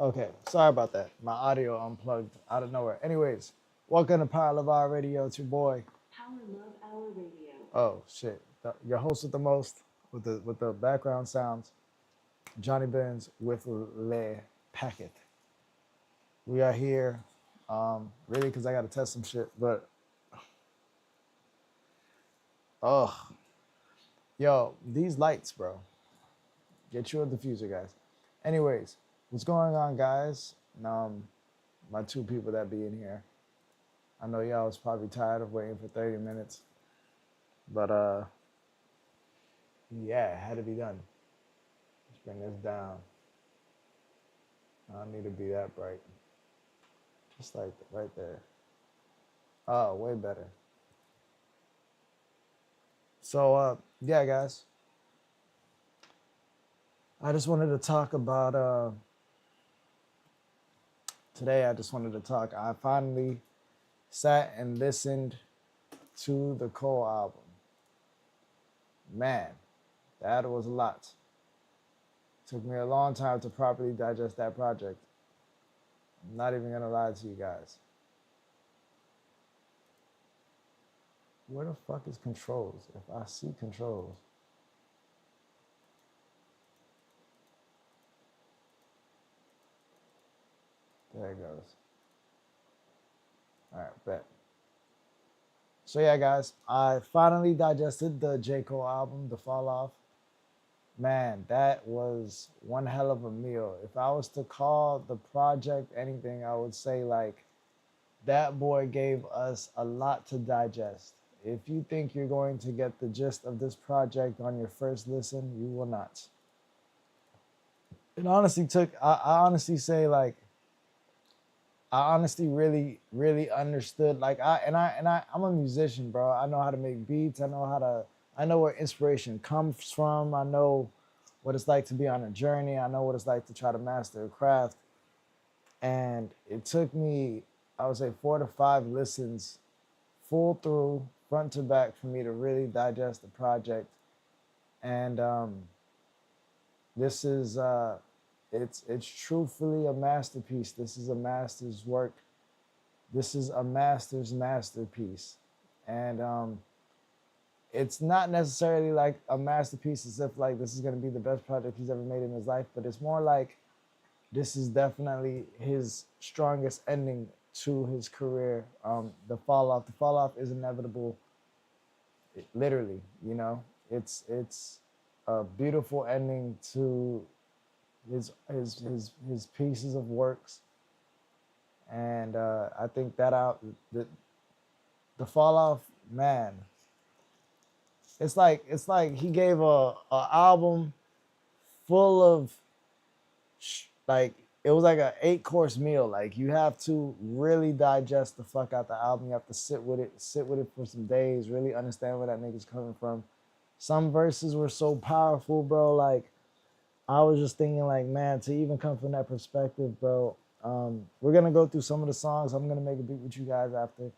Okay, sorry about that. My audio unplugged out of nowhere. Anyways, welcome to Power Love Our Radio. It's your boy. Power Love Hour Radio. Oh shit, your host with the most, with the background sounds, Johnny Benz with Le Packet. We are here, really because I got to test some shit. But oh, yo, these lights, bro. Get you a diffuser, guys. Anyways, what's going on, guys? My two people that be in here. I know y'all was probably tired of waiting for 30 minutes, but yeah, it had to be done. Let's bring this down. I don't need to be that bright. Just like right there. Oh, way better. So yeah, guys. I just wanted to talk about today. I just wanted to talk. I finally sat and listened to the Cole album. Man, that was a lot. Took me a long time to properly digest that project. I'm not even gonna lie to you guys. Where the fuck is controls? If I see controls. There it goes. All right, bet. So yeah, guys, I finally digested the J. Cole album, The Fall Off. Man, that was one hell of a meal. If I was to call the project anything, I would say like that boy gave us a lot to digest. If you think you're going to get the gist of this project on your first listen, you will not. It honestly took, I honestly say like, I honestly really understood like I'm a musician, bro. I know how to make beats. I know where inspiration comes from. I know what it's like to be on a journey. I know what it's like to try to master a craft. And it took me, I would say 4 to 5 listens full through, front to back, for me to really digest the project. And this is it's truthfully a masterpiece. This is a master's work. This is a master's masterpiece. And it's not necessarily like a masterpiece as if like this is going to be the best project he's ever made in his life, but it's more like this is definitely his strongest ending to his career. The fall off. The fall off is inevitable. Literally, you know, it's a beautiful ending to his pieces of works, and I think that the fall off, man. It's like he gave a album full of like it was like a 8 course meal. Like you have to really digest the fuck out the album. You have to sit with it for some days, really understand where that nigga's coming from. Some verses were so powerful, bro. Like I was just thinking, like, man, to even come from that perspective, bro. We're gonna go through some of the songs. I'm gonna make a beat with you guys after,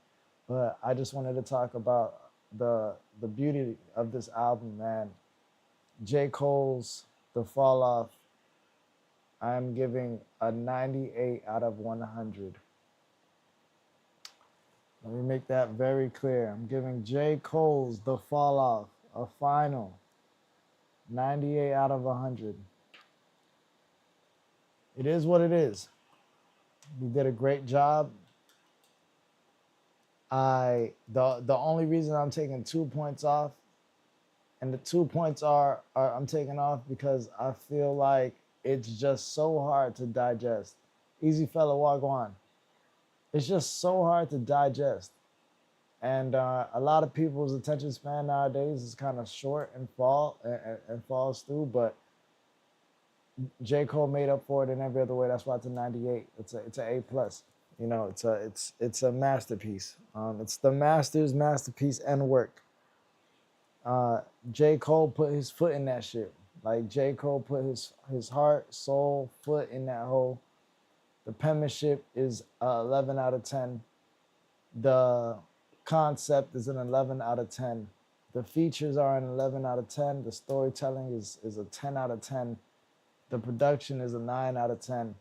but I just wanted to talk about the beauty of this album, man. J. Cole's The Fall Off. I'm giving a 98 out of 100. Let me make that very clear. I'm giving J. Cole's The Fall Off a final 98 out of 100. It is what it is. He did a great job. The only reason I'm taking 2 points off, and the 2 points are I'm taking off because I feel like it's just so hard to digest. Easy fella walk on. It's just so hard to digest. And a lot of people's attention span nowadays is kind of short and falls through. But J. Cole made up for it in every other way. That's why it's a 98. It's an A plus. You know, it's a masterpiece. It's the master's masterpiece and work. J. Cole put his foot in that shit. Like J. Cole put his heart, soul, foot in that hole. The penmanship is 11 out of 10. The concept is an 11 out of 10. The features are an 11 out of 10. The storytelling is a 10 out of 10. The production is a 9 out of 10.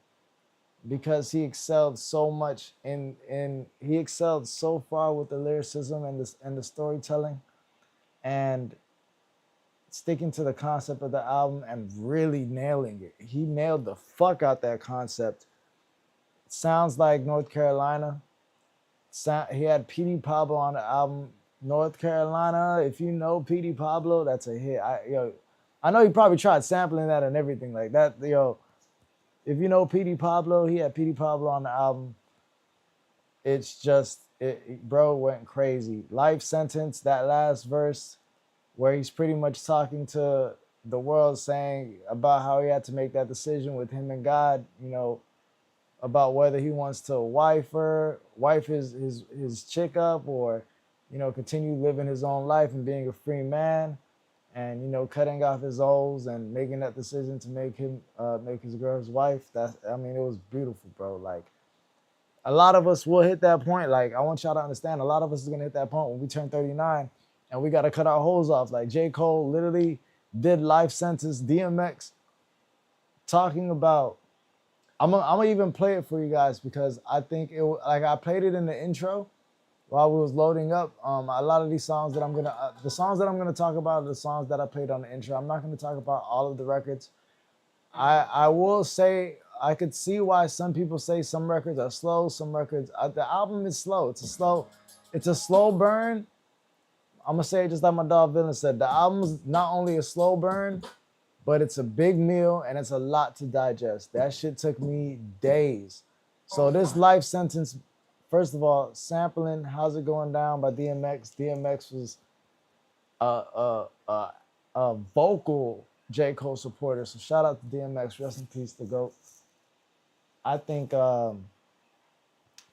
because he excelled so much he excelled so far with the lyricism and the storytelling and sticking to the concept of the album and really nailing it. He nailed the fuck out that concept. Sounds like North Carolina. He had Petey Pablo on the album. North Carolina, if you know Petey Pablo, that's a hit. I know he probably tried sampling that and everything like that. If you know Petey Pablo, he had Petey Pablo on the album. It's just, bro went crazy. Life Sentence, that last verse where he's pretty much talking to the world, saying about how he had to make that decision with him and God, about whether he wants to wife his chick up, or continue living his own life and being a free man, and cutting off his O's and making that decision to make his girl his wife. It was beautiful, bro. Like, a lot of us will hit that point. Like, I want y'all to understand, a lot of us is gonna hit that point when we turn 39 and we gotta cut our hoes off. Like, J. Cole literally did Life Sentence, DMX, talking about, I'm gonna even play it for you guys because I think like, I played it in the intro while we was loading up. A lot of these songs that the songs that I'm gonna talk about are the songs that I played on the intro. I'm not gonna talk about all of the records. I will say I could see why some people say some records are slow, some records. The album is slow. It's a slow burn. I'm gonna say it just like my dog Villain said. The album's not only a slow burn, but it's a big meal and it's a lot to digest. That shit took me days. So this Life Sentence, first of all, sampling "How's It Going Down" by DMX. DMX was a vocal J. Cole supporter. So shout out to DMX. Rest in peace, the GOAT. I think for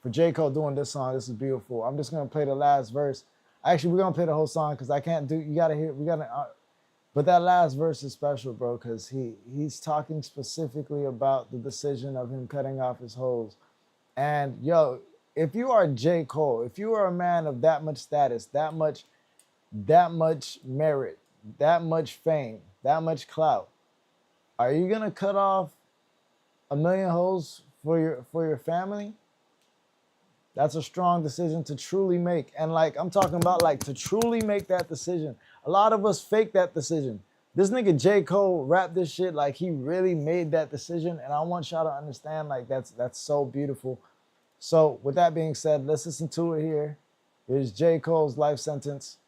J. Cole doing this song, this is beautiful. I'm just gonna play the last verse. Actually, we're gonna play the whole song because I can't do. You gotta hear. We gotta. But that last verse is special, bro, because he's talking specifically about the decision of him cutting off his hoes. And yo, if you are J. Cole, if you are a man of that much status, that much merit, that much fame, that much clout, are you gonna cut off a million hoes for your family? That's a strong decision to truly make. And like, I'm talking about, like, to truly make that decision. A lot of us fake that decision. This nigga J. Cole rapped this shit like he really made that decision. And I want y'all to understand, like, that's so beautiful. So with that being said, let's listen to it here. Here's J. Cole's Life Sentence.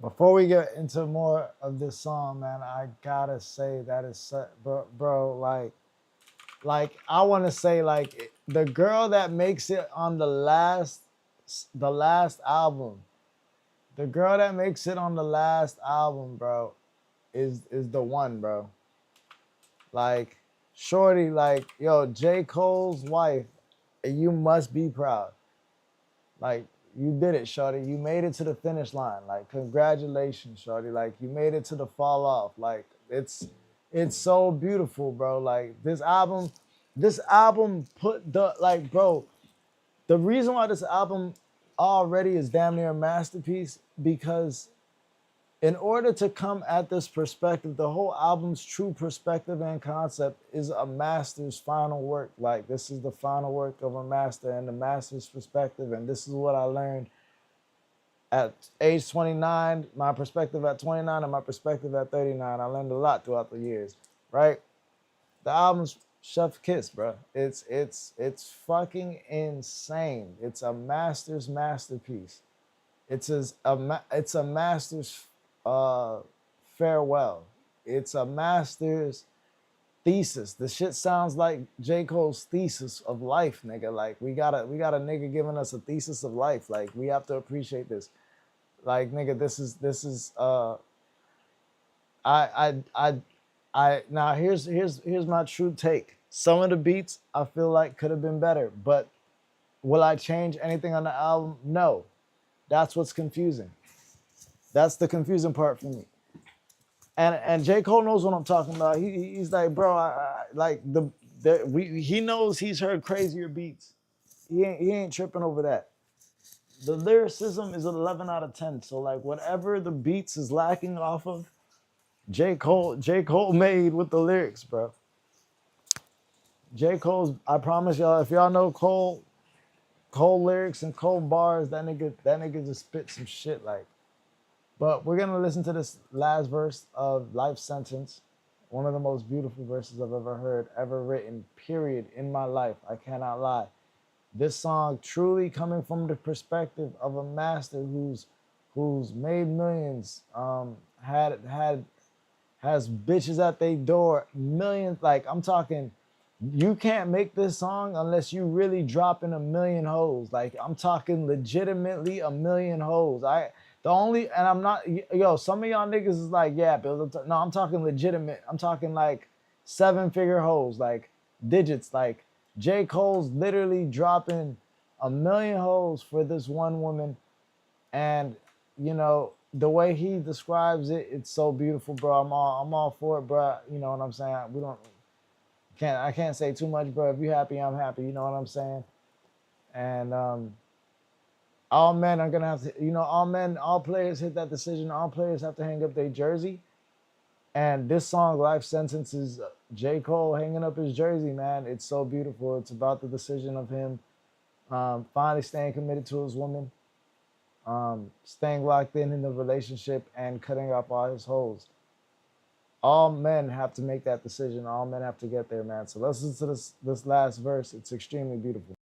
Before we get into more of this song, man, I gotta say that is bro, like I want to say like the girl that makes it on the last album, the girl that makes it on the last album, bro, is the one, bro. Like Shorty, like yo, J. Cole's wife, you must be proud. Like you did it, Shorty. You made it to the finish line. Like congratulations, Shorty. Like you made it to the fall off. Like it's so beautiful, bro. Like this album put the like, bro. The reason why this album already is damn near a masterpiece because in order to come at this perspective, the whole album's true perspective and concept is a master's final work. Like this is the final work of a master and the master's perspective. And this is what I learned at age 29, my perspective at 29 and my perspective at 39. I learned a lot throughout the years, right? The album's chef kiss, bro. It's fucking insane. It's a master's masterpiece. It's a master's uh, farewell. It's a master's thesis. The shit sounds like J. Cole's thesis of life, nigga. Like we got a nigga giving us a thesis of life. Like we have to appreciate this. Like nigga, this is I I I now here's my true take. Some of the beats I feel like could have been better, but will I change anything on the album? No. That's what's confusing. That's the confusing part for me. And J. Cole knows what I'm talking about. He's like, bro, like he knows he's heard crazier beats. He ain't tripping over that. The lyricism is 11 out of 10. So like whatever the beats is lacking off of, J. Cole made with the lyrics, bro. J. Cole's, I promise y'all, if y'all know Cole lyrics and Cole bars, that nigga just spit some shit like. But we're gonna listen to this last verse of Life Sentence, one of the most beautiful verses I've ever heard, ever written, period, in my life. I cannot lie. This song truly coming from the perspective of a master who's made millions, had has bitches at their door, millions. Like I'm talking, you can't make this song unless you really dropping a million hoes. Like I'm talking legitimately a million hoes. The only and I'm not yo. Some of y'all niggas is like yeah, Bill. No, I'm talking legitimate. I'm talking like 7-figure hoes, like digits. Like J. Cole's literally dropping a million hoes for this one woman, and you know the way he describes it, it's so beautiful, bro. I'm all for it, bro. You know what I'm saying? We don't can't I can't say too much, bro. If you happy, I'm happy. You know what I'm saying? And all men are gonna have to, all players hit that decision. All players have to hang up their jersey. And this song, Life Sentence, is J. Cole hanging up his jersey, man. It's so beautiful. It's about the decision of him finally staying committed to his woman, staying locked in the relationship, and cutting off all his holes. All men have to make that decision. All men have to get there, man. So let's listen to this last verse. It's extremely beautiful.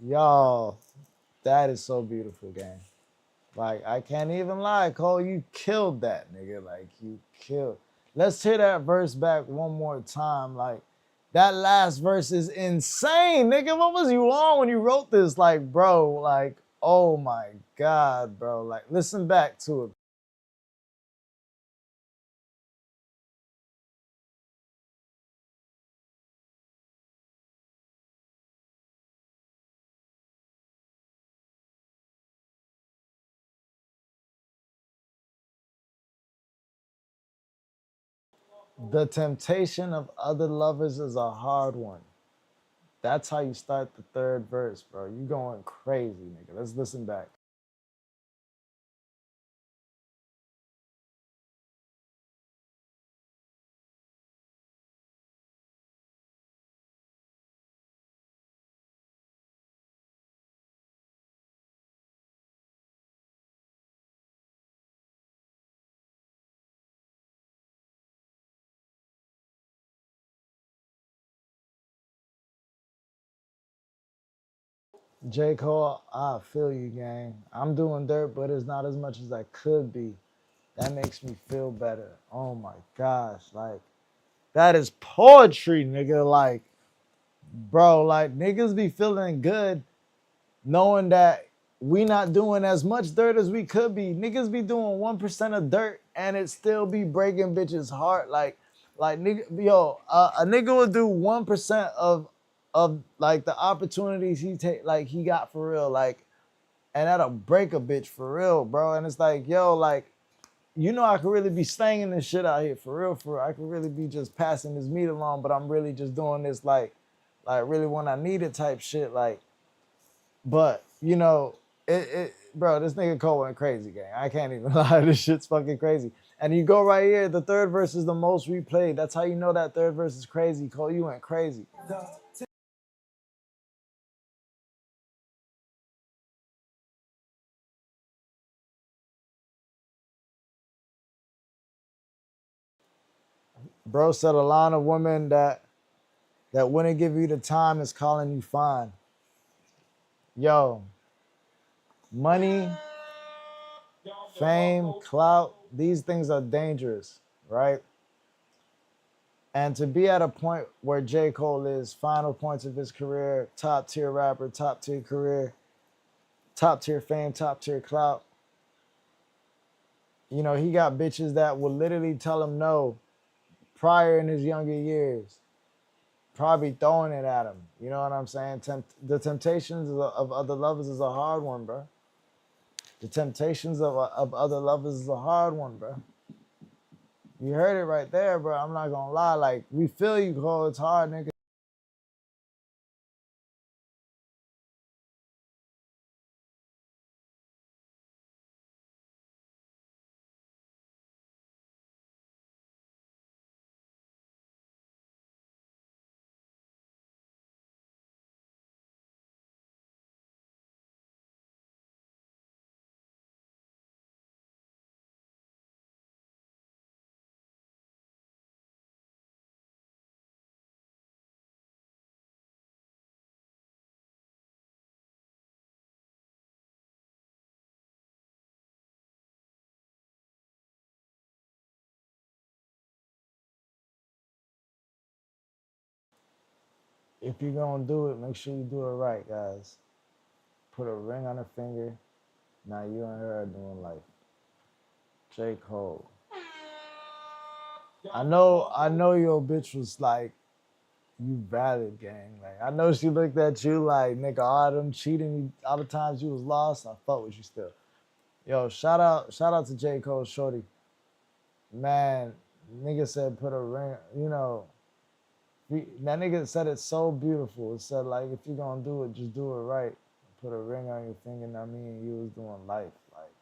Y'all, that is so beautiful, gang. Like, I can't even lie, Cole. You killed that, nigga. Like, you killed. Let's hear that verse back one more time. Like, that last verse is insane, nigga. What was you on when you wrote this? Like, bro, like, oh my God, bro. Like, listen back to it. The temptation of other lovers is a hard one. That's how you start the third verse, bro. You going crazy, nigga. Let's listen back. J. Cole, I feel you, gang. I'm doing dirt, but it's not as much as I could be. That makes me feel better. Oh my gosh. Like, that is poetry, nigga. Like, bro, like, niggas be feeling good knowing that we not doing as much dirt as we could be. Niggas be doing 1% of dirt and it still be breaking bitches' heart. Like nigga, yo, a nigga would do 1% of like the opportunities he got for real, like, and that'll break a bitch for real, bro. And it's like, yo, like, I could really be slanging this shit out here for real, for real. I could really be just passing this meat along, but I'm really just doing this like really when I need it type shit, like. But bro, this nigga Cole went crazy, gang. I can't even lie. This shit's fucking crazy. And you go right here, the third verse is the most replayed. That's how you know that third verse is crazy. Cole, you went crazy. Bro said a line of women that wouldn't give you the time is calling you fine. Yo, money, fame, clout, these things are dangerous, right? And to be at a point where J. Cole is, final points of his career, top tier rapper, top tier career, top tier fame, top tier clout. He got bitches that will literally tell him no prior in his younger years, probably throwing it at him. You know what I'm saying? The temptations of other lovers is a hard one, bro. The temptations of other lovers is a hard one, bro. You heard it right there, bro. I'm not gonna lie. Like, we feel you, Cole. It's hard, nigga. If you're gonna do it, make sure you do it right, guys. Put a ring on her finger. Now you and her are doing life. J. Cole. I know your bitch was like, you valid, gang. Like, I know she looked at you like, nigga, all them cheating, all the times you was lost, I fuck with you still. Yo, shout out to J. Cole Shorty. Man, nigga said put a ring, that nigga said it so beautiful. It said, like, if you're gonna do it, just do it right. Put a ring on your finger, and I mean, you was doing life. Like,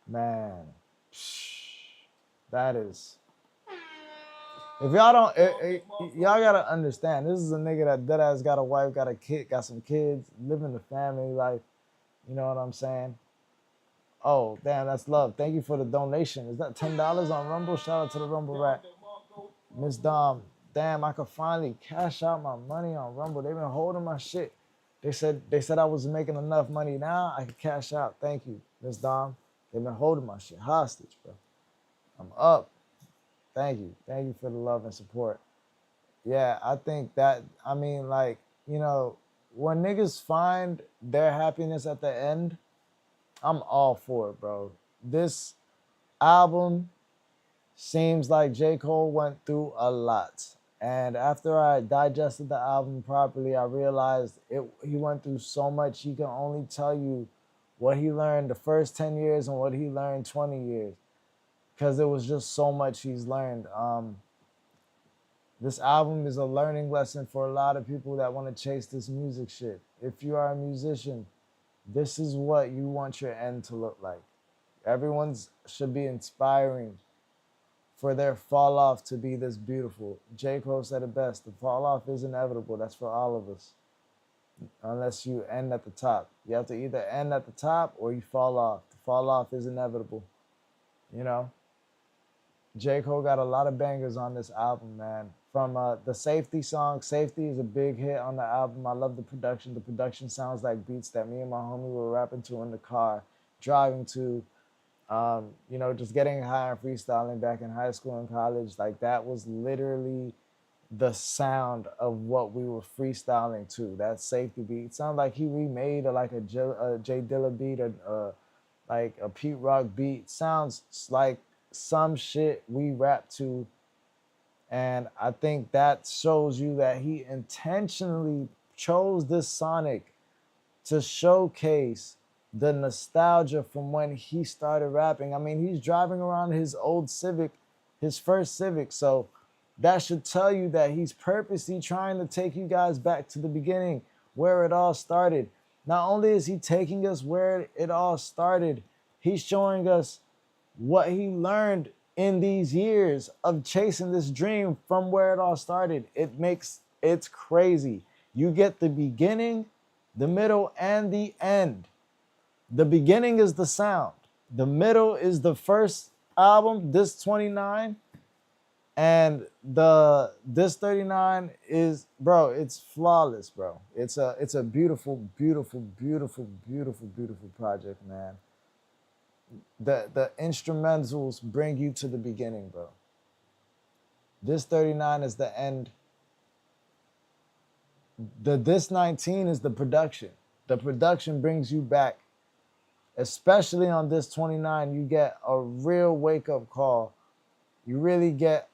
man, that is. If y'all don't, y'all gotta understand. This is a nigga that dead ass got a wife, got a kid, got some kids, living the family life. You know what I'm saying? Oh, damn, that's love. Thank you for the donation. Is that $10 on Rumble? Shout out to the Rumble Rat. Miss Dom, damn, I could finally cash out my money on Rumble. They've been holding my shit. They said I was making enough money now. I could cash out. Thank you, Miss Dom. They've been holding my shit hostage, bro. I'm up. Thank you. Thank you for the love and support. Yeah, I think that, I mean, like, you know, when niggas find their happiness at the end, I'm all for it, bro. This album seems like J. Cole went through a lot. And after I digested the album properly, I realized he went through so much. He can only tell you what he learned the first 10 years and what he learned 20 years. Because there was just so much he's learned. This album is a learning lesson for a lot of people that want to chase this music shit. If you are a musician, this is what you want your end to look like. Everyone's should be inspiring for their fall off to be this beautiful. J. Cole said it best. The fall off is inevitable. That's for all of us. Unless you end at the top. You have to either end at the top or you fall off. The fall off is inevitable. You know? J. Cole got a lot of bangers on this album, man. From the Safety song. Safety is a big hit on the album. I love the production. The production sounds like beats that me and my homie were rapping to in the car, driving to. You know, just getting high and freestyling back in high school and college. Like, that was literally the sound of what we were freestyling to. That Safety beat. It sounded like he remade like a J Dilla beat or like a Pete Rock beat. Sounds like some shit we rap to. And I think that shows you that he intentionally chose this sonic to showcase the nostalgia from when he started rapping. I mean, he's driving around his old Civic, his first Civic. So that should tell you that he's purposely trying to take you guys back to the beginning, where it all started. Not only is he taking us where it all started, he's showing us what he learned in these years of chasing this dream from where it all started. It's crazy. You get the beginning, the middle, and the end. The beginning is the sound. The middle is the first album, this 29. And this 39 is, bro, it's flawless, bro. It's a beautiful, beautiful, beautiful, beautiful, beautiful project, man. The instrumentals bring you to the beginning, bro. This 39 is the end. This 19 is the production. The production brings you back. Especially on this 29, you get a real wake-up call. You really get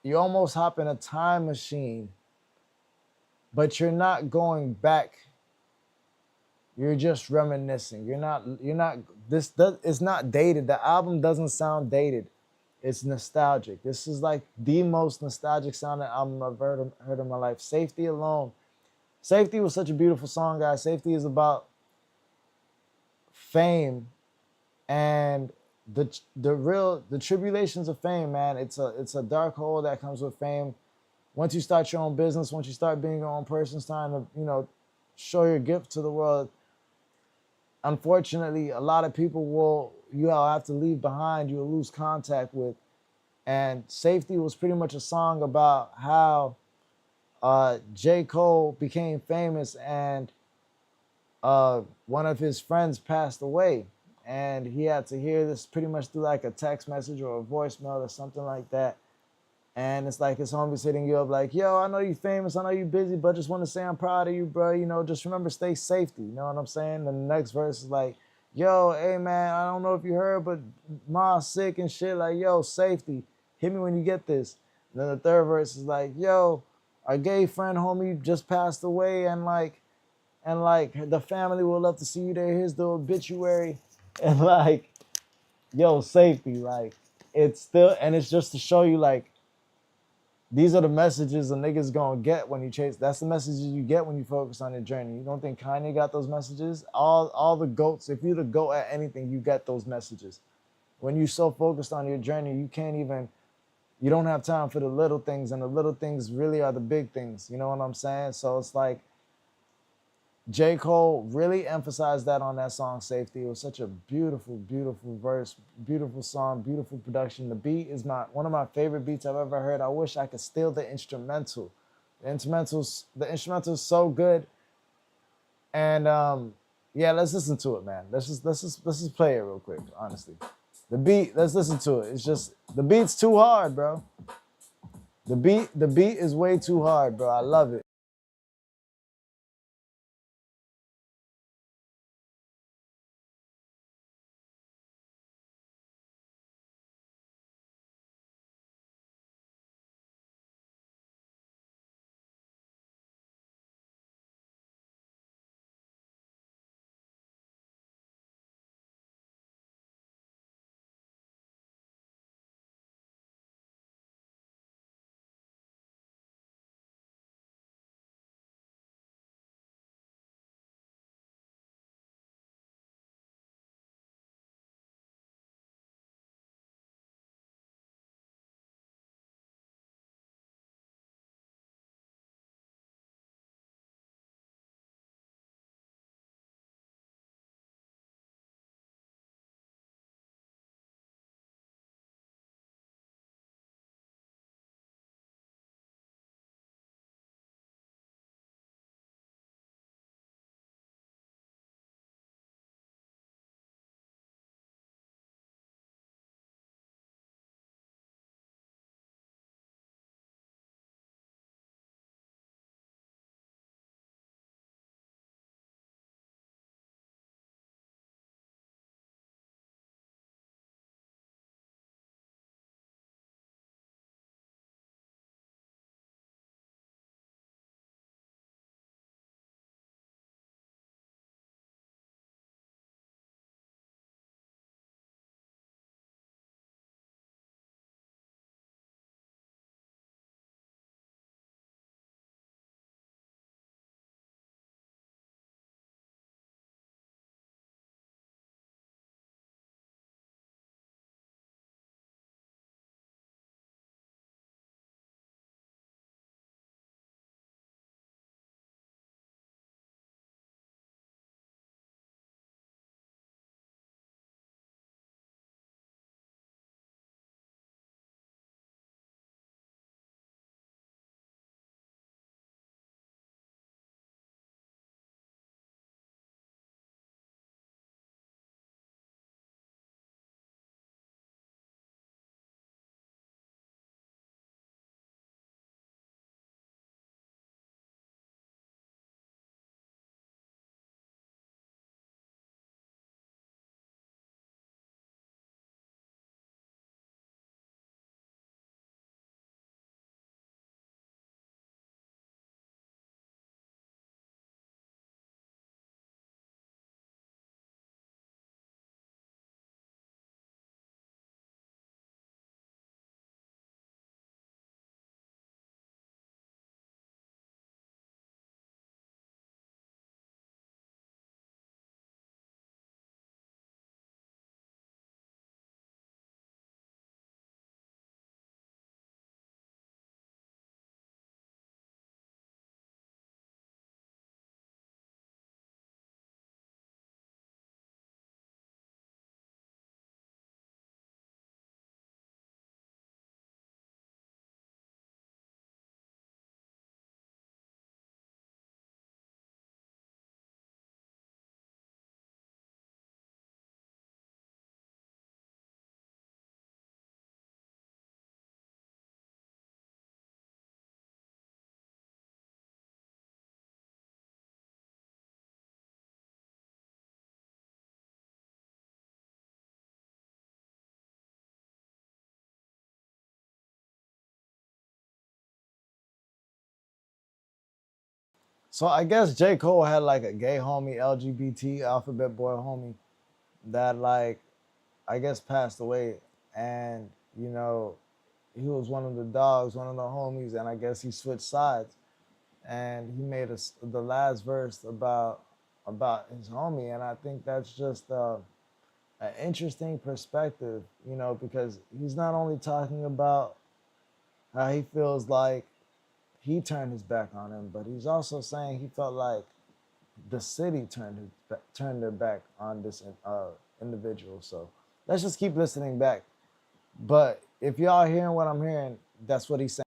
you almost hop in a time machine, but you're not going back. You're just reminiscing. It's not dated. The album doesn't sound dated. It's nostalgic. This is like the most nostalgic sounding album I've heard in my life. Safety alone. Safety was such a beautiful song, guys. Safety is about fame and the tribulations of fame, man. It's a dark hole that comes with fame. Once you start your own business, once you start being your own person, it's time to, you know, show your gift to the world. Unfortunately, a lot of people you'll have to leave behind, you'll lose contact with. And Safety was pretty much a song about how J. Cole became famous and one of his friends passed away. And he had to hear this pretty much through like a text message or a voicemail or something like that. And it's like his homie's hitting you up like, yo, I know you famous, I know you busy, but just want to say I'm proud of you, bro. You know, just remember, stay safety. You know what I'm saying? And the next verse is like, yo, hey, man, I don't know if you heard, but Ma's sick and shit. Like, yo, safety. Hit me when you get this. And then the third verse is like, yo, our gay friend homie just passed away and the family will love to see you there. Here's the obituary. And like, yo, safety. Like, it's still, and it's just to show you like, these are the messages a nigga's gonna get when you chase. That's the messages you get when you focus on your journey. You don't think Kanye got those messages? All the GOATs, if you're the GOAT at anything, you get those messages. When you're so focused on your journey, you don't have time for the little things, and the little things really are the big things. You know what I'm saying? So it's like, J. Cole really emphasized that on that song, Safety. It was such a beautiful, beautiful verse, beautiful song, beautiful production. The beat is one of my favorite beats I've ever heard. I wish I could steal the instrumental. The instrumental is so good. And yeah, let's listen to it, man. Let's just play it real quick. Honestly, the beat. Let's listen to it. It's just the beat's too hard, bro. The beat is way too hard, bro. I love it. So I guess J. Cole had like a gay homie, LGBT alphabet boy homie that like I guess passed away, and you know he was one of the dogs, one of the homies, and I guess he switched sides, and he made us the last verse about his homie, and I think that's just an interesting perspective, you know, because he's not only talking about how he feels like he turned his back on him, but he's also saying he felt like the city turned their back on this individual. So let's just keep listening back. But if y'all hearing what I'm hearing, that's what he's saying.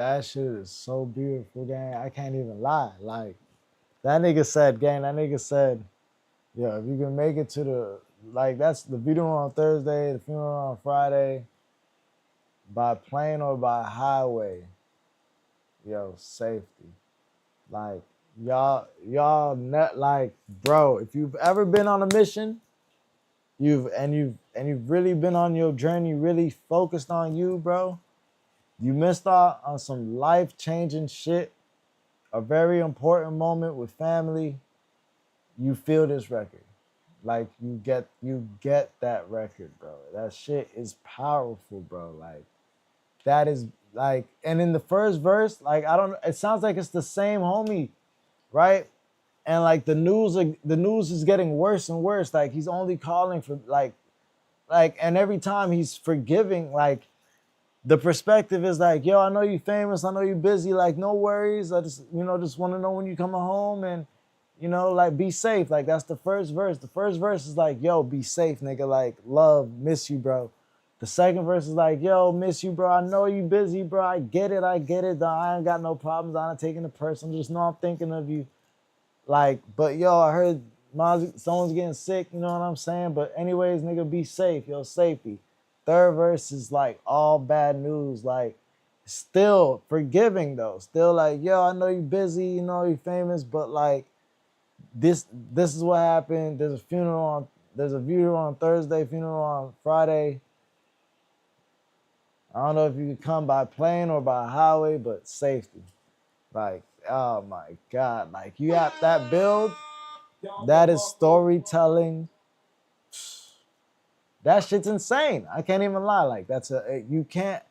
That shit is so beautiful, gang. I can't even lie. Like that nigga said, gang. That nigga said, "Yo, if you can make it to the like, that's the video on Thursday, the funeral on Friday, by plane or by highway. Yo, safety. Like y'all net like, bro. If you've ever been on a mission, you've really been on your journey, really focused on you, bro. You missed out on some life changing shit, a very important moment with family. You feel this record, like you get that record, bro. That shit is powerful, bro. Like that is like, and in the first verse, like I don't. It sounds like it's the same homie, right? And like the news is getting worse and worse. Like he's only calling for like, and every time he's forgiving, like the perspective is like, yo, I know you famous, I know you busy, like no worries. I just want to know when you coming home, and like be safe. Like that's the first verse. The first verse is like, yo, be safe, nigga. Like love, miss you, bro. The second verse is like, yo, miss you, bro. I know you busy, bro. I get it, I get it. I ain't got no problems. I ain't taking it personal. Just know I'm thinking of you. Like, but yo, I heard someone's getting sick, you know what I'm saying? But anyways, nigga, be safe, yo, safety. Third verse is like all bad news, like still forgiving though. Still like, yo, I know you busy, you know you famous, but like this is what happened. There's a funeral on Thursday, funeral on Friday. I don't know if you could come by plane or by highway, but safety. Like, oh my God. Like you have that build. That is storytelling. That shit's insane. I can't even lie. Like you can't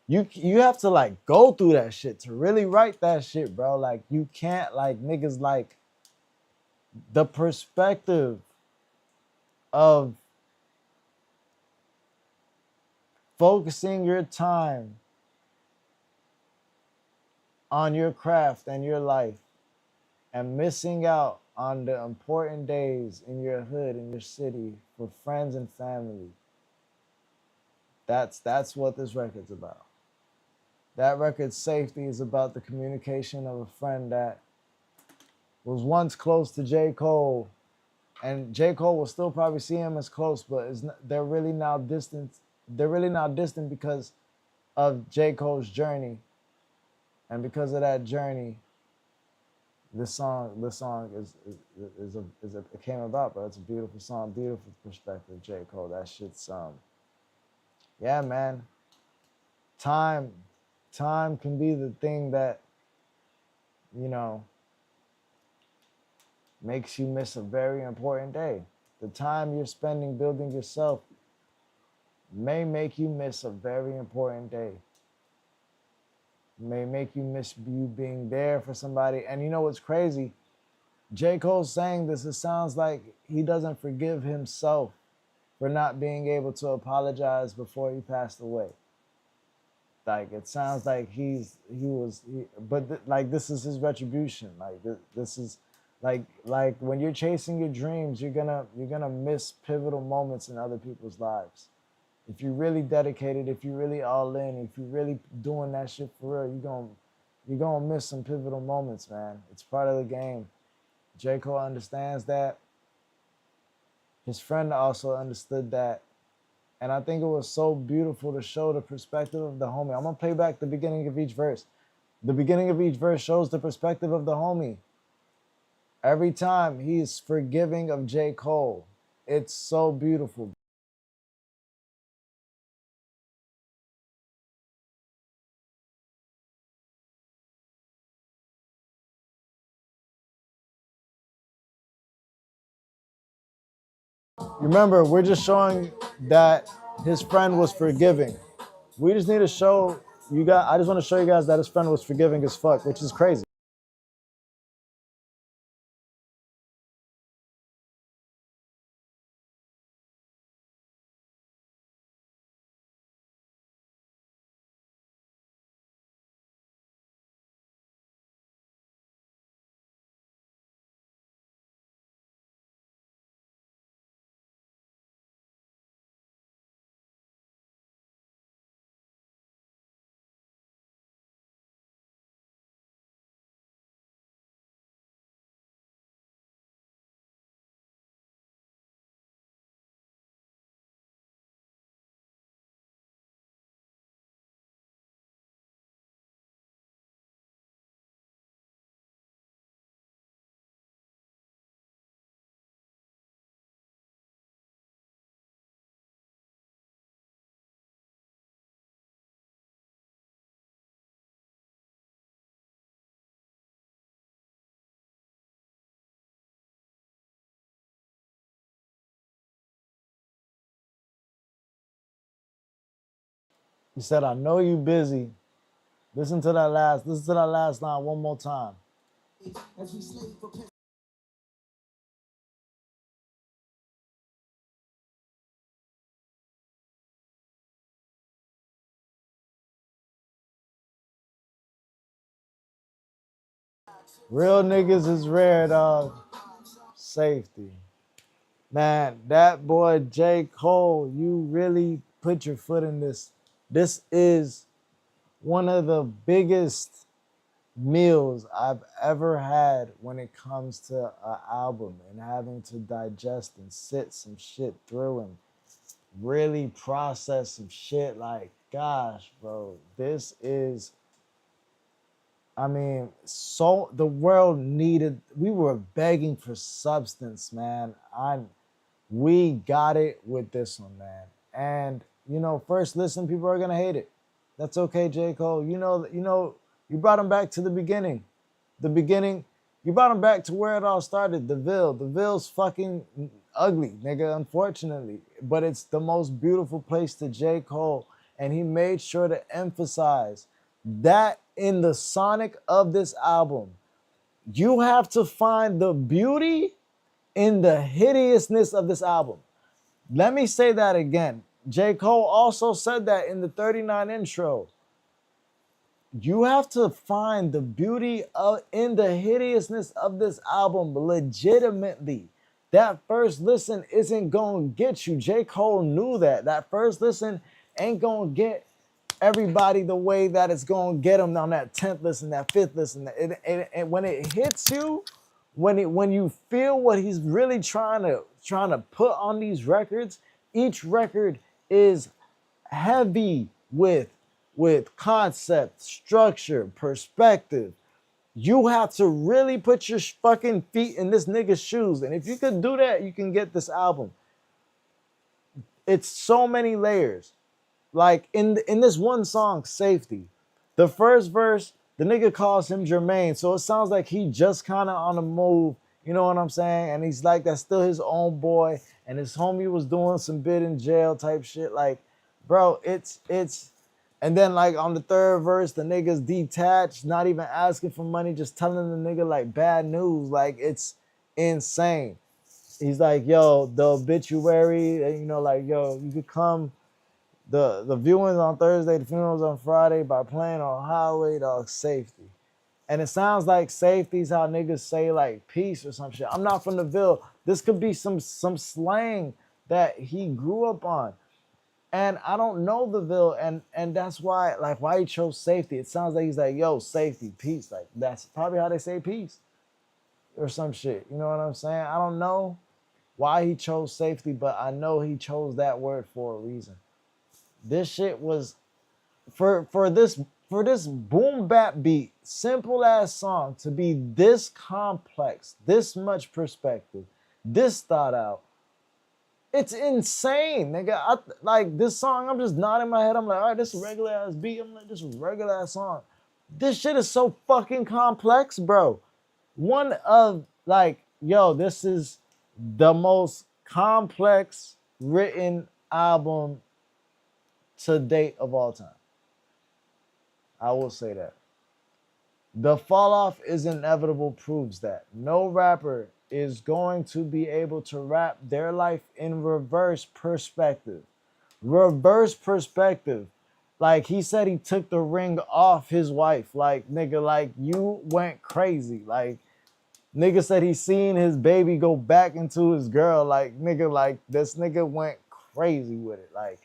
you have to like go through that shit to really write that shit, bro. Like you can't like niggas like the perspective of focusing your time on your craft and your life and missing out on the important days in your hood, in your city, for friends and family. That's what this record's about. That record's safety is about the communication of a friend that was once close to J. Cole, and J. Cole will still probably see him as close, but they're really now distant. They're really now distant because of J. Cole's journey, and because of that journey, this song it came about, bro. It's a beautiful song, beautiful perspective, J. Cole. That shit's yeah, man. Time, time can be the thing that you know makes you miss a very important day. The time you're spending building yourself may make you miss a very important day. May make you miss you being there for somebody. And you know what's crazy? J. Cole's saying this, it sounds like he doesn't forgive himself for not being able to apologize before he passed away. Like it sounds like like this is his retribution. Like this is like when you're chasing your dreams, you're gonna miss pivotal moments in other people's lives. If you're really dedicated, if you're really all in, if you're really doing that shit for real, you're gonna miss some pivotal moments, man. It's part of the game. J. Cole understands that. His friend also understood that. And I think it was so beautiful to show the perspective of the homie. I'm gonna play back the beginning of each verse. The beginning of each verse shows the perspective of the homie. Every time he's forgiving of J. Cole. It's so beautiful. Remember, we're just showing that his friend was forgiving. We just need to show you guys, I just want to show you guys that his friend was forgiving as fuck, which is crazy. He said, I know you busy. Listen to that last line one more time. As we slave for real niggas is rare, dog. Safety. Man, that boy J. Cole, you really put your foot in this. This is one of the biggest meals I've ever had when it comes to an album and having to digest and sit some shit through and really process some shit. Like, gosh, bro, this is, I mean, so the world needed, we were begging for substance, man. We got it with this one, man. And you know, first listen, people are gonna hate it. That's okay, J. Cole. You brought him back to the beginning. The beginning, you brought him back to where it all started. The Ville. The Ville's fucking ugly, nigga, unfortunately. But it's the most beautiful place to J. Cole. And he made sure to emphasize that in the sonic of this album, you have to find the beauty in the hideousness of this album. Let me say that again. J. Cole also said that in the 39 intro. You have to find the beauty in the hideousness of this album legitimately. That first listen isn't going to get you. J. Cole knew that. That first listen ain't going to get everybody the way that it's going to get them on that 10th listen, that 5th listen. And when it hits you, when you feel what he's really trying to put on these records, each record is heavy with concept, structure, perspective. You have to really put your fucking feet in this nigga's shoes. And if you could do that, you can get this album. It's so many layers. Like in this one song, Safety, the first verse, the nigga calls him Jermaine. So it sounds like he just kind of on the move. You know what I'm saying? And he's like, that's still his own boy. And his homie was doing some bit in jail type shit. Like, bro, it's and then like on the third verse, the nigga's detached, not even asking for money, just telling the nigga like bad news. Like, it's insane. He's like, yo, the obituary, you know, like, yo, you could come. The viewings on Thursday, the funerals on Friday, by plane on highway, dog, safety. And it sounds like safety's how niggas say like peace or some shit. I'm not from the Ville. This could be some slang that he grew up on. And I don't know the Ville, and that's why he chose safety. It sounds like he's like, yo, safety, peace. Like, that's probably how they say peace or some shit. You know what I'm saying? I don't know why he chose safety, but I know he chose that word for a reason. This shit was for this boom bap beat, simple ass song to be this complex, this much perspective, this thought out. It's insane, nigga. Like this song, I'm just nodding my head. I'm like, all right, this is a regular ass beat. I'm like, this is a regular ass song. This shit is so fucking complex, bro. One of like, yo, this is the most complex written album to date of all time. I will say that. The fall off is inevitable proves that. No rapper is going to be able to rap their life in reverse perspective. Reverse perspective. Like he said he took the ring off his wife. Like, nigga, like you went crazy. Like, nigga said he seen his baby go back into his girl. Like, nigga, like this nigga went crazy with it. Like,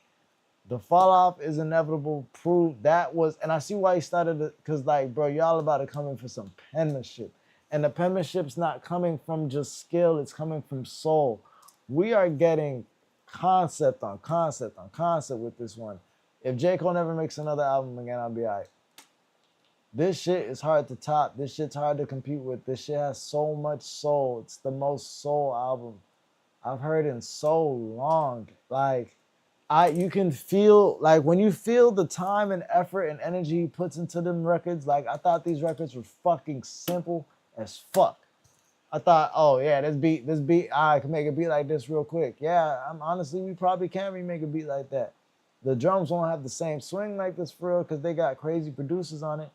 the fall off is inevitable. Proof that was, and I see why he started it, because like, bro, y'all about to come in for some penmanship. And the penmanship's not coming from just skill, it's coming from soul. We are getting concept on concept on concept with this one. If J. Cole never makes another album again, I'll be all right. This shit is hard to top. This shit's hard to compete with. This shit has so much soul. It's the most soul album I've heard in so long. Like, you can feel, like when you feel the time and effort and energy he puts into them records, like I thought these records were fucking simple as fuck. I thought, oh yeah, this beat, I can make a beat like this real quick. Yeah, I'm honestly, we probably can remake a beat like that. The drums won't have the same swing like this for real because they got crazy producers on it.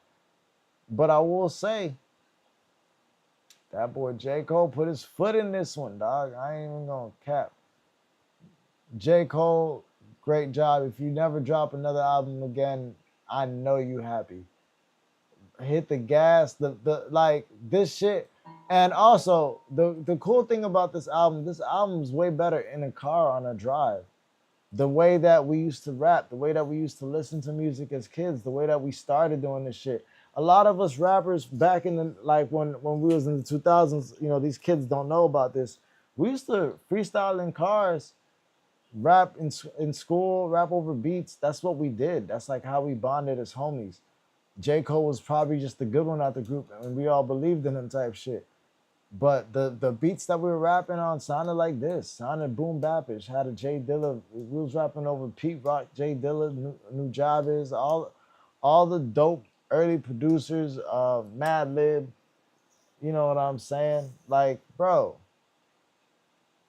But I will say, that boy J. Cole put his foot in this one, dog. I ain't even gonna cap. J. Cole, great job. If you never drop another album again, I know you happy. Hit the gas, the like this shit. And also the cool thing about this album is way better in a car on a drive. The way that we used to rap, the way that we used to listen to music as kids, the way that we started doing this shit. A lot of us rappers back in the like when we was in the 2000s, you know, these kids don't know about this. We used to freestyle in cars, rap in school, rap over beats. That's what we did. That's like how we bonded as homies. J. Cole was probably just the good one out the group, and we all believed in him type shit. But the beats that we were rapping on sounded like this, sounded boom bapish. Had a Jay Dilla, we was rapping over Pete Rock, Jay Dilla, New Jabez, all the dope early producers, Mad Lib, you know what I'm saying? Like, bro,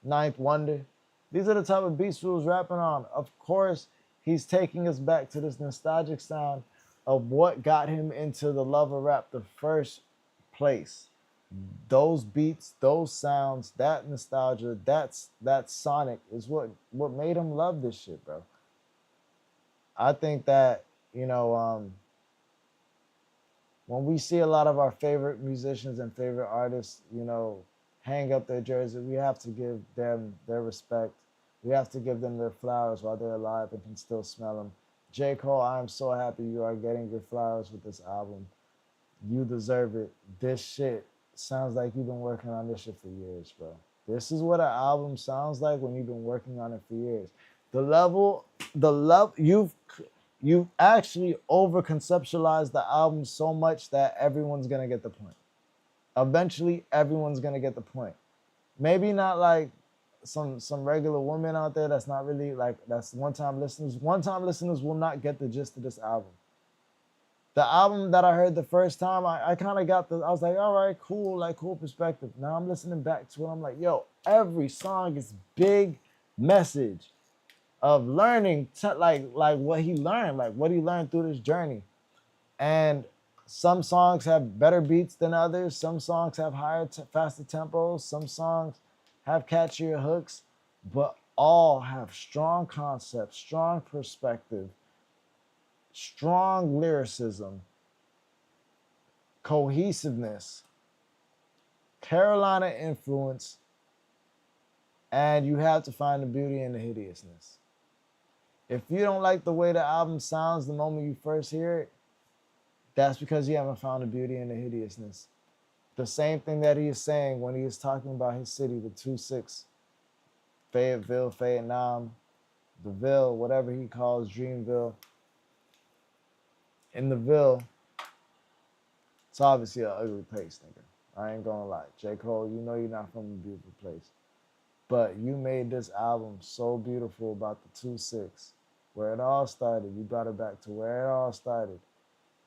Ninth Wonder. These are the type of beats we was rapping on. Of course, he's taking us back to this nostalgic sound of what got him into the love of rap the first place. Those beats, those sounds, that nostalgia, that sonic is what made him love this shit, bro. I think that, you know, when we see a lot of our favorite musicians and favorite artists, you know, hang up their jersey, we have to give them their respect. We have to give them their flowers while they're alive and can still smell them. J. Cole, I am so happy you are getting your flowers with this album. You deserve it. This shit sounds like you've been working on this shit for years, bro. This is what an album sounds like when you've been working on it for years. You've actually over conceptualized the album so much that everyone's gonna get the point. Eventually, everyone's gonna get the point. Maybe not like some regular women out there that's not really like that's one-time listeners. One-time listeners will not get the gist of this album. The album that I heard the first time, I kind of got I was like, all right, cool, like cool perspective. Now I'm listening back to it. I'm like, yo, every song is big message of learning, like what he learned, like what he learned through this journey. And some songs have better beats than others. Some songs have higher, faster tempos. Some songs have catchier hooks, but all have strong concepts, strong perspective, strong lyricism, cohesiveness, Carolina influence, and you have to find the beauty in the hideousness. If you don't like the way the album sounds the moment you first hear it, that's because you haven't found the beauty in the hideousness. The same thing that he is saying when he is talking about his city, the 2-6, Fayetteville, Vietnam, the Ville, whatever he calls Dreamville. In the Ville, it's obviously an ugly place, nigga. I ain't gonna lie. J. Cole, you know you're not from a beautiful place. But you made this album so beautiful about the 2-6, where it all started. You brought it back to where it all started.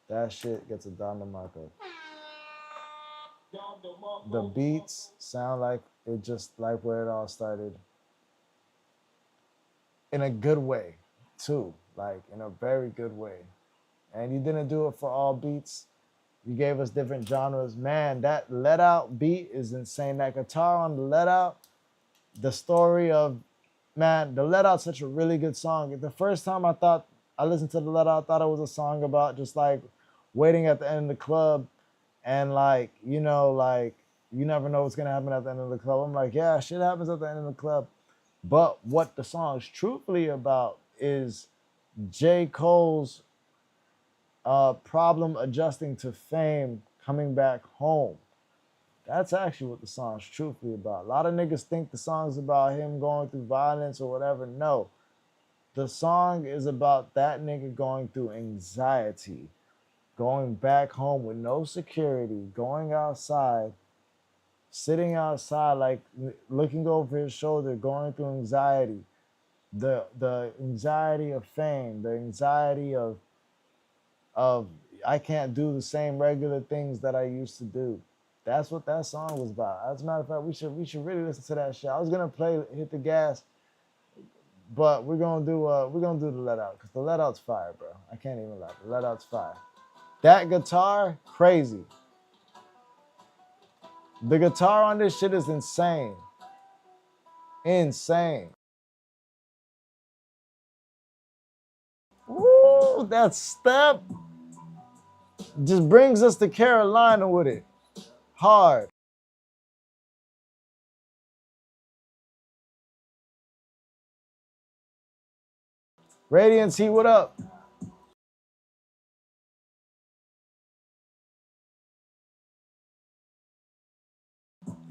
That shit gets a Don DeMarco. The beats sound like it just like where it all started. In a good way, too. Like, in a very good way. And you didn't do it for all beats. You gave us different genres. Man, that Let Out beat is insane. That guitar on the Let Out, the story of, man, the Let Out's such a really good song. The first time I listened to the Let Out, I thought it was a song about just like waiting at the end of the club and like, you know, like you never know what's gonna happen at the end of the club. I'm like, yeah, shit happens at the end of the club. But what the song's truthfully about is J. Cole's problem adjusting to fame, coming back home. That's actually what the song's truthfully about. A lot of niggas think the song's about him going through violence or whatever. No. The song is about that nigga going through anxiety, going back home with no security, going outside, sitting outside, like looking over his shoulder, going through anxiety. The anxiety of fame, the anxiety of I can't do the same regular things that I used to do. That's what that song was about. As a matter of fact, we should really listen to that shit. I was gonna play Hit the Gas, But we're gonna do the let out because the let out's fire, bro. I can't even lie. The let out's fire. That guitar, crazy. The guitar on this shit is insane. Insane. Woo, that step just brings us to Carolina with it. Hard. Radiance Heat, what up?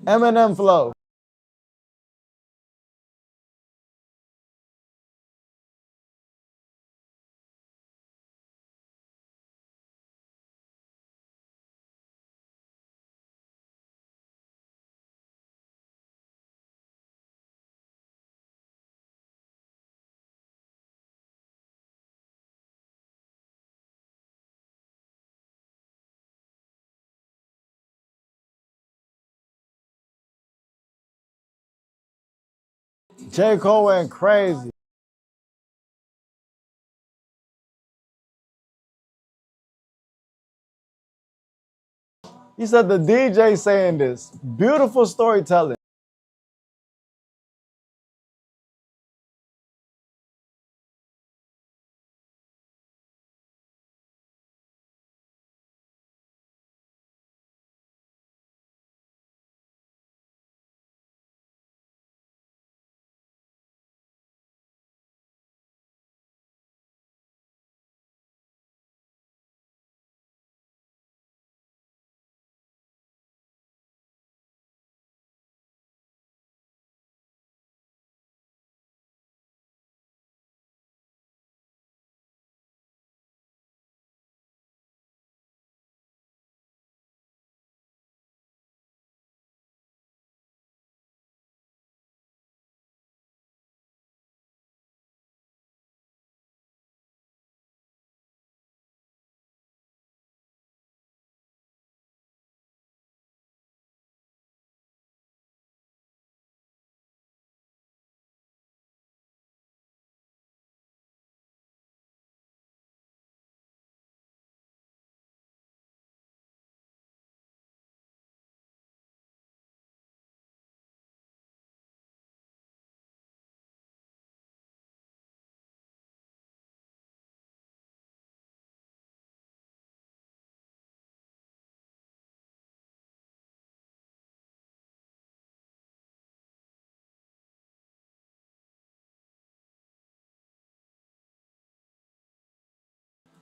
Eminem flow. J. Cole went crazy. He said the DJ saying this. Beautiful storytelling.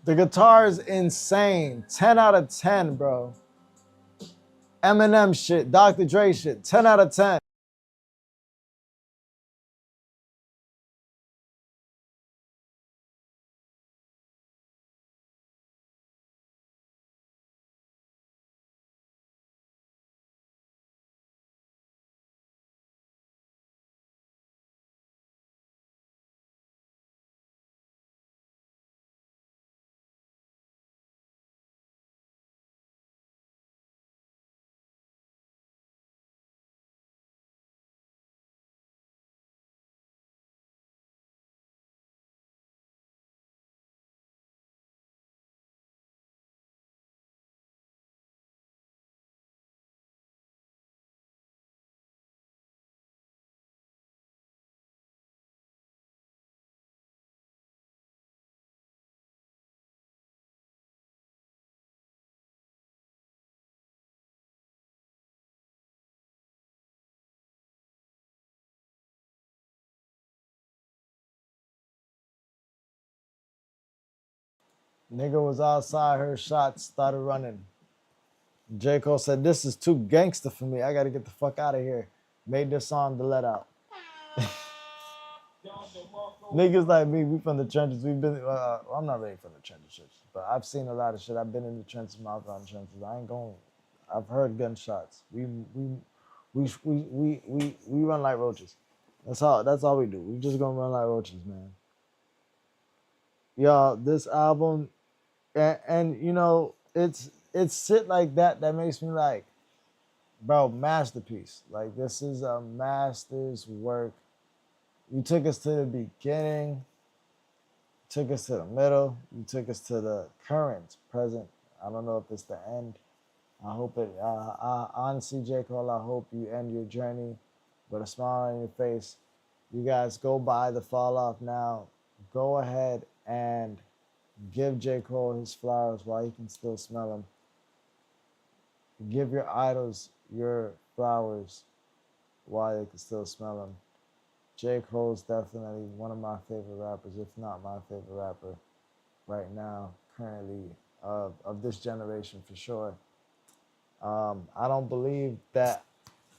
The guitar is insane. 10 out of 10, bro. Eminem shit, Dr. Dre shit, 10 out of 10. Nigga was outside, heard shots, started running. J. Cole said, this is too gangster for me. I gotta get the fuck out of here. Made this song to let out. Niggas like me, we from the trenches. We've been, I'm not really from the trenches, but I've seen a lot of shit. I've been in the trenches, mouth on the trenches. I ain't going, I've heard gunshots. We run like roaches. That's all we do. We just gonna run like roaches, man. Y'all, this album, and you know, it's shit like that that makes me like, bro, masterpiece. Like this is a master's work. You took us to the beginning, took us to the middle, you took us to the current, present. I don't know if it's the end. I hope it, honestly, J. Cole, I hope you end your journey with a smile on your face. You guys go buy the Fall Off now. Go ahead and give J. Cole his flowers while he can still smell them. Give your idols your flowers while they can still smell them. J. Cole's definitely one of my favorite rappers, if not my favorite rapper right now, currently, of this generation for sure. I don't believe that.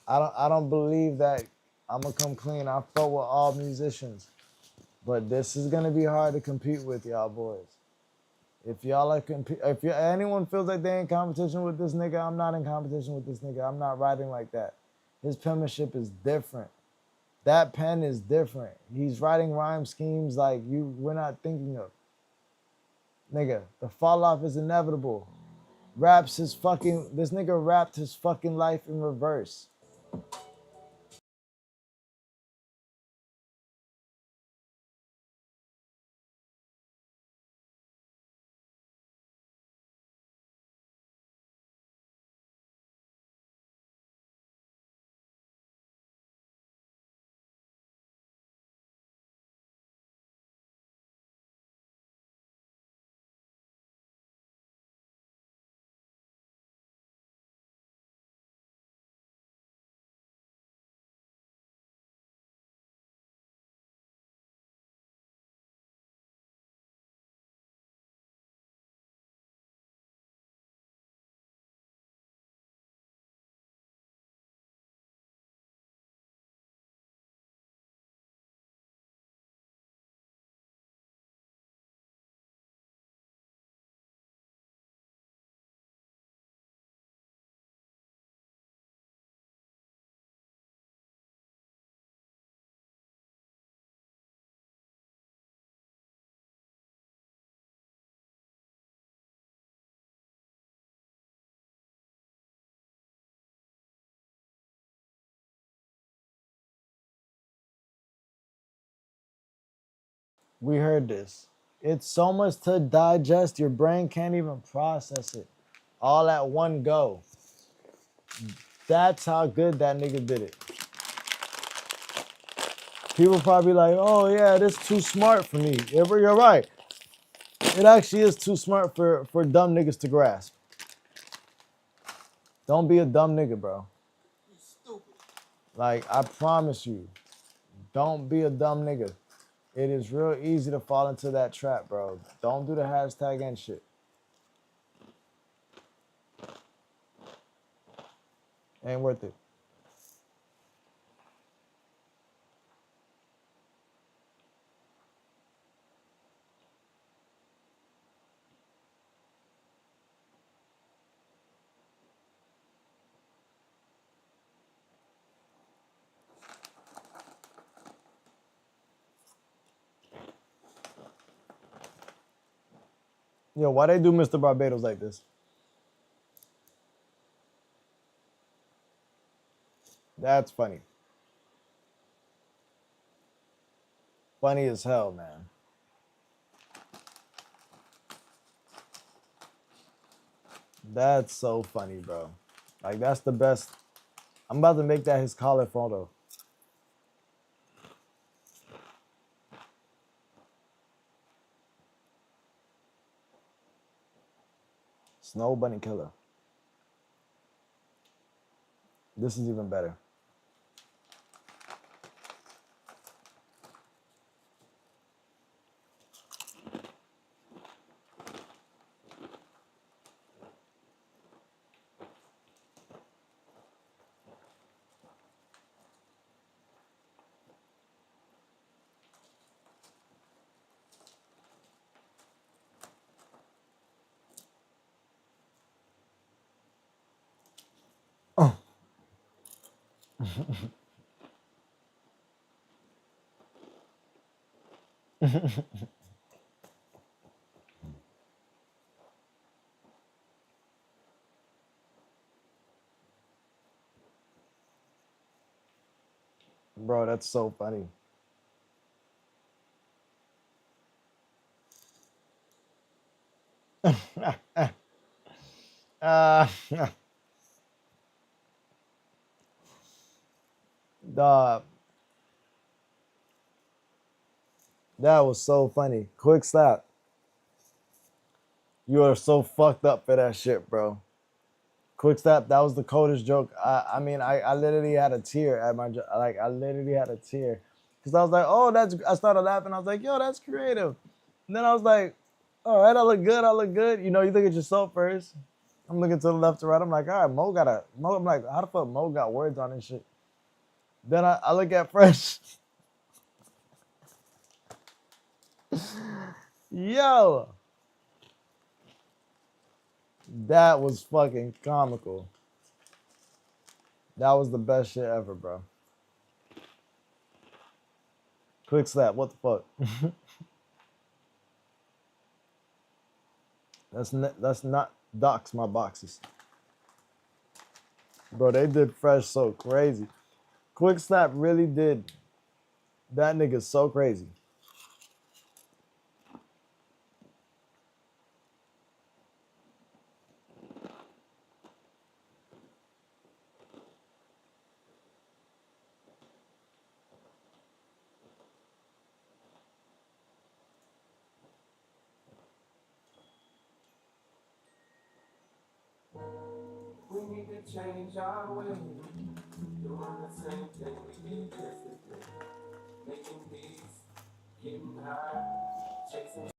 I don't believe that I'm gonna come clean. I fought with all musicians, but this is gonna be hard to compete with y'all boys. If y'all are if anyone feels like they're in competition with this nigga, I'm not in competition with this nigga. I'm not writing like that. His penmanship is different. That pen is different. He's writing rhyme schemes like we're not thinking of. Nigga, the fall off is inevitable. This nigga rapped his fucking life in reverse. We heard this. It's so much to digest, your brain can't even process it all at one go. That's how good that nigga did it. People probably like, oh yeah, this is too smart for me. You're right. It actually is too smart for dumb niggas to grasp. Don't be a dumb nigga, bro. Like, I promise you, don't be a dumb nigga. It is real easy to fall into that trap, bro. Don't do the hashtag and shit. Ain't worth it. Yo, why they do Mr. Barbados like this? That's funny. Funny as hell, man. That's so funny, bro. Like, that's the best. I'm about to make that his collar photo. Snow Bunny Killer. This is even better. Oh. Bro, that's so funny. uh, dog, that was so funny. Quick slap. You are so fucked up for that shit, bro. Quick step. That was the coldest joke. I mean, I literally had a tear at my like. I literally had a tear because I was like, oh, that's. I started laughing. I was like, yo, that's creative. And then I was like, all right, I look good. I look good. You know, you look at yourself first. I'm looking to the left to right. I'm like, all right, Mo got a Mo. I'm like, how the fuck Mo got words on this shit? Then I look at Fresh. Yo, that was fucking comical. That was the best shit ever, bro. Quick slap. What the fuck? That's not dox my boxes, bro. They did Fresh so crazy. Quick Snap really did that nigga so crazy. We need to change our way. Doing the same thing we did yesterday. Making beats, getting high, chasing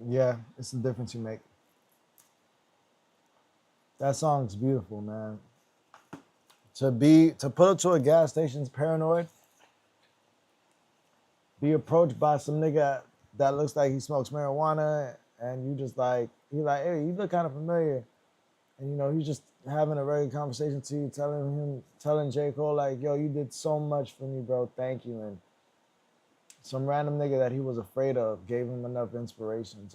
Yeah, it's the difference you make. That song's beautiful, man. To put up to a gas station's paranoid, be approached by some nigga that looks like he smokes marijuana, and you just like he like, hey, you look kind of familiar, and you know he's just having a regular conversation to you, telling J. Cole like, yo, you did so much for me, bro, thank you, and some random nigga that he was afraid of gave him enough inspiration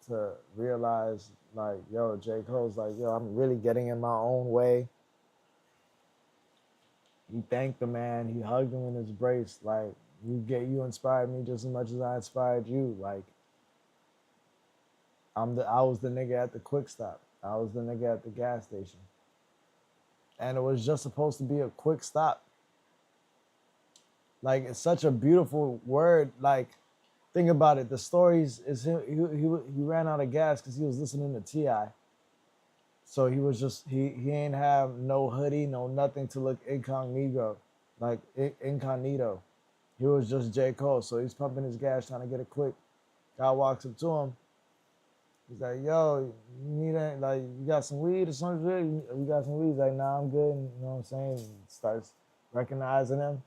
to realize like, yo, J. Cole's like, yo, I'm really getting in my own way. He thanked the man. He hugged him in his brace. Like, you inspired me just as much as I inspired you. Like, I was the nigga at the quick stop. I was the nigga at the gas station. And it was just supposed to be a quick stop. Like, it's such a beautiful word. Like, think about it. The stories is him. He ran out of gas because he was listening to Ti. So he was just he ain't have no hoodie, no nothing to look incognito, like incognito. He was just J. Cole, so he's pumping his gas trying to get it quick. Guy walks up to him. He's like, "Yo, you need it? Like, you got some weed or something? You got some weed?" He's like, "Nah, I'm good." And, you know what I'm saying? He starts recognizing him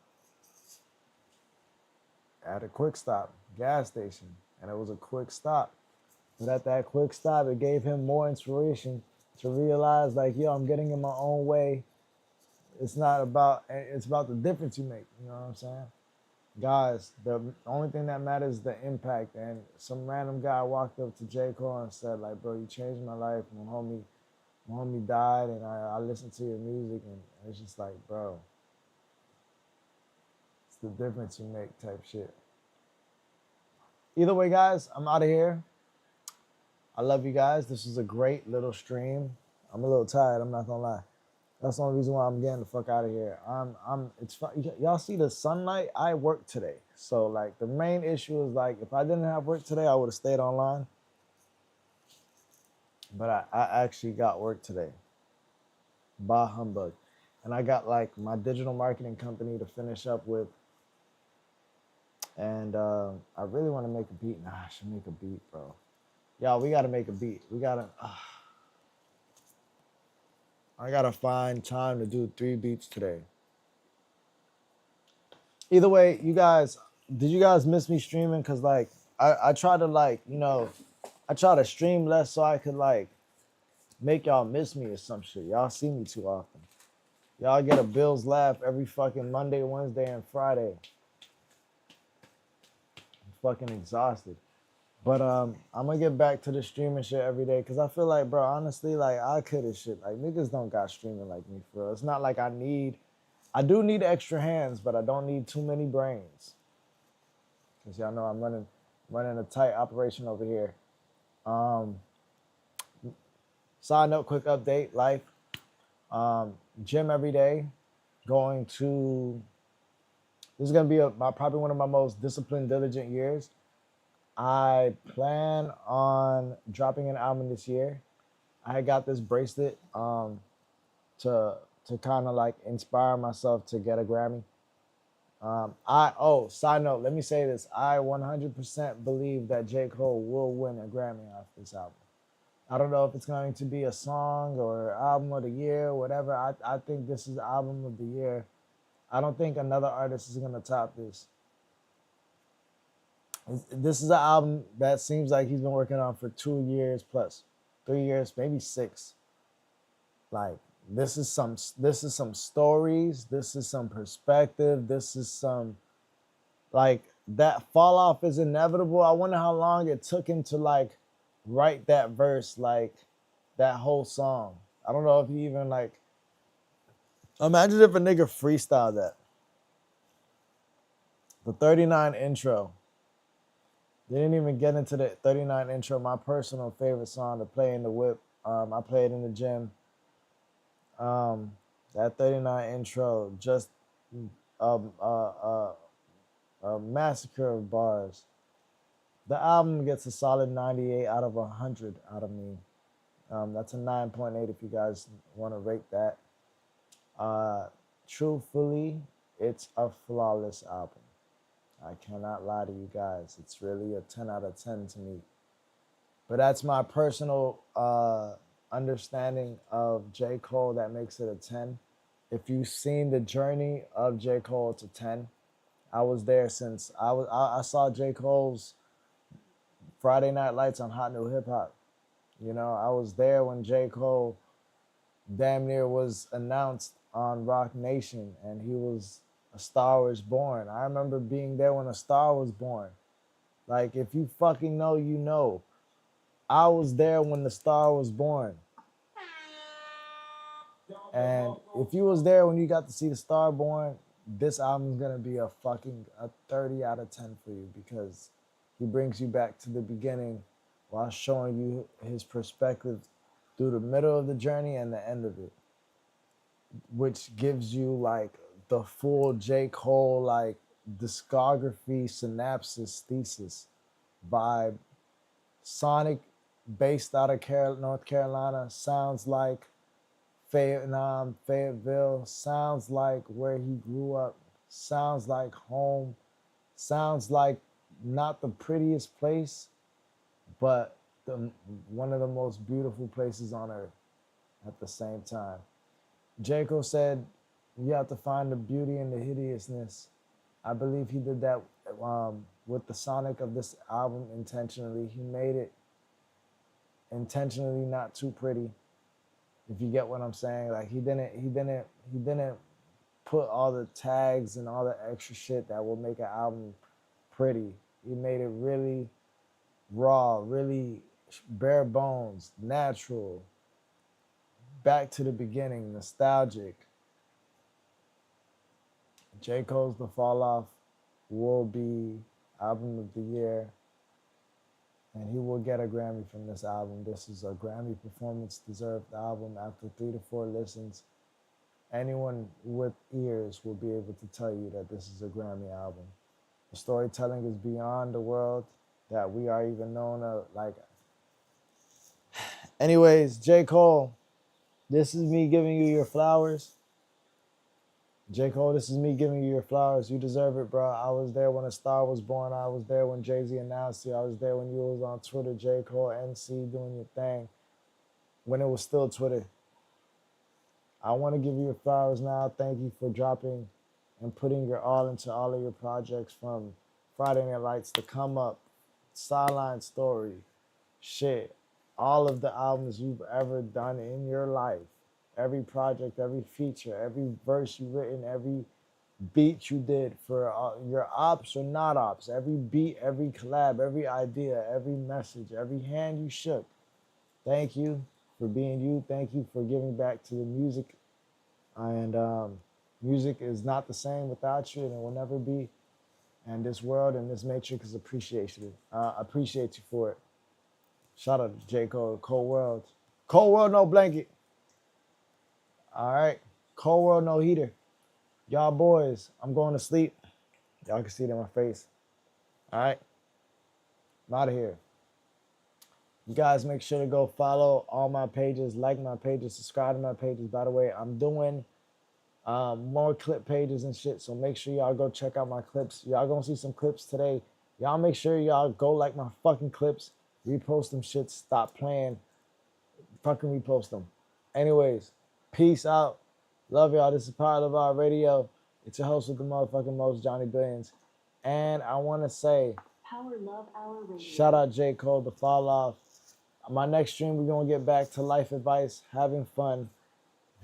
at a quick stop, gas station, and it was a quick stop. But at that quick stop, it gave him more inspiration to realize, like, yo, I'm getting in my own way. It's not about, it's about the difference you make. You know what I'm saying? Guys, the only thing that matters is the impact. And some random guy walked up to J. Cole and said, like, bro, you changed my life. My homie died, and I listened to your music, and it's just like, bro, it's the difference you make type shit. Either way, guys, I'm out of here. I love you guys. This was a great little stream. I'm a little tired. I'm not gonna lie. That's the only reason why I'm getting the fuck out of here. It's fun. Y'all see the sunlight? I work today. So like the main issue is like if I didn't have work today, I would have stayed online. But I actually got work today. Bah humbug. And I got like my digital marketing company to finish up with. And I really want to make a beat. Nah, I should make a beat, bro. Y'all, we gotta make a beat. I gotta find time to do 3 beats today. Either way, you guys, did you guys miss me streaming? Cause like I try to like, you know, I try to stream less so I could like make y'all miss me or some shit. Y'all see me too often. Y'all get a Bills laugh every fucking Monday, Wednesday, and Friday. I'm fucking exhausted. But I'm gonna get back to the streaming shit every day because I feel like, bro, honestly, like I could have shit. Like niggas don't got streaming like me for real. It's not like I do need extra hands, but I don't need too many brains. Cause y'all know I'm running a tight operation over here. Um, Side note, quick update, life. Gym every day. Going to. This is gonna be probably one of my most disciplined, diligent years. I plan on dropping an album this year. I got this bracelet to kind of like inspire myself to get a Grammy. Side note, let me say this. I 100% believe that J. Cole will win a Grammy off this album. I don't know if it's going to be a song or album of the year, whatever. I think this is the album of the year. I don't think another artist is going to top this. This is an album that seems like he's been working on for 2 years plus, 3 years, maybe 6. Like this is some stories, this is some perspective, this is some like that fall off is inevitable. I wonder how long it took him to like write that verse, like that whole song. I don't know if he even like imagine if a nigga freestyled that. The 39 intro. They didn't even get into the 39 intro, my personal favorite song to play in the whip. I played in the gym. That 39 intro, just a massacre of bars. The album gets a solid 98 out of 100 out of me. That's a 9.8 if you guys want to rate that. Truthfully, it's a flawless album. I cannot lie to you guys. It's really a 10 out of 10 to me. But that's my personal understanding of J. Cole that makes it a 10. If you've seen the journey of J. Cole, it's a 10. I was there since I saw J. Cole's Friday Night Lights on Hot New Hip Hop. You know, I was there when J. Cole damn near was announced on Rock Nation and he was A Star Was Born. I remember being there when A Star Was Born. Like, if you fucking know, you know. I was there when The Star Was Born. And if you was there when you got to see The Star Born, this album's gonna be a 30 out of 10 for you because he brings you back to the beginning while showing you his perspective through the middle of the journey and the end of it, which gives you like the full J. Cole like discography synopsis thesis vibe. Sonic, based out of North Carolina, sounds like Fayetteville, sounds like where he grew up, sounds like home, sounds like not the prettiest place, but one of the most beautiful places on earth at the same time. J. Cole said, you have to find the beauty in the hideousness. I believe he did that with the sonic of this album intentionally. He made it intentionally not too pretty. If you get what I'm saying, like he didn't put all the tags and all the extra shit that will make an album pretty. He made it really raw, really bare bones, natural, back to the beginning, nostalgic. J. Cole's The Fall Off will be album of the year, and he will get a Grammy from this album. This is a Grammy performance deserved album. After 3 to 4 listens, anyone with ears will be able to tell you that this is a Grammy album. The storytelling is beyond the world that we are even known of. Like, anyways, J. Cole, this is me giving you your flowers. J. Cole, this is me giving you your flowers. You deserve it, bro. I was there when A Star Was Born. I was there when Jay-Z announced you. I was there when you was on Twitter, J. Cole, MC, doing your thing. When it was still Twitter. I want to give you your flowers now. Thank you for dropping and putting your all into all of your projects, from Friday Night Lights to Come Up, Sideline Story, shit. All of the albums you've ever done in your life. Every project, every feature, every verse you written, every beat you did for your ops or not ops, every beat, every collab, every idea, every message, every hand you shook. Thank you for being you. Thank you for giving back to the music. And music is not the same without you, and it will never be. And this world and this matrix is appreciated. Appreciate you for it. Shout out to J. Cole, Cold World. Cold World, no blanket. All right. Cold World, no heater. Y'all boys, I'm going to sleep. Y'all can see it in my face. All right. I'm out of here. You guys make sure to go follow all my pages, like my pages, subscribe to my pages. By the way, I'm doing more clip pages and shit, so make sure y'all go check out my clips. Y'all gonna see some clips today. Y'all make sure y'all go like my fucking clips, repost them shit, stop playing, fucking repost them. Anyways, peace out. Love y'all. This is Power of Our Radio. It's your host with the motherfucking most, Johnny Billions. And I want to say, Power Love Hour Radio. shout out J. Cole, The Fall Off. My next stream, we're going to get back to life advice, having fun,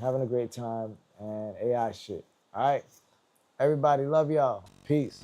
having a great time, and AI shit. All right? Everybody, love y'all. Peace.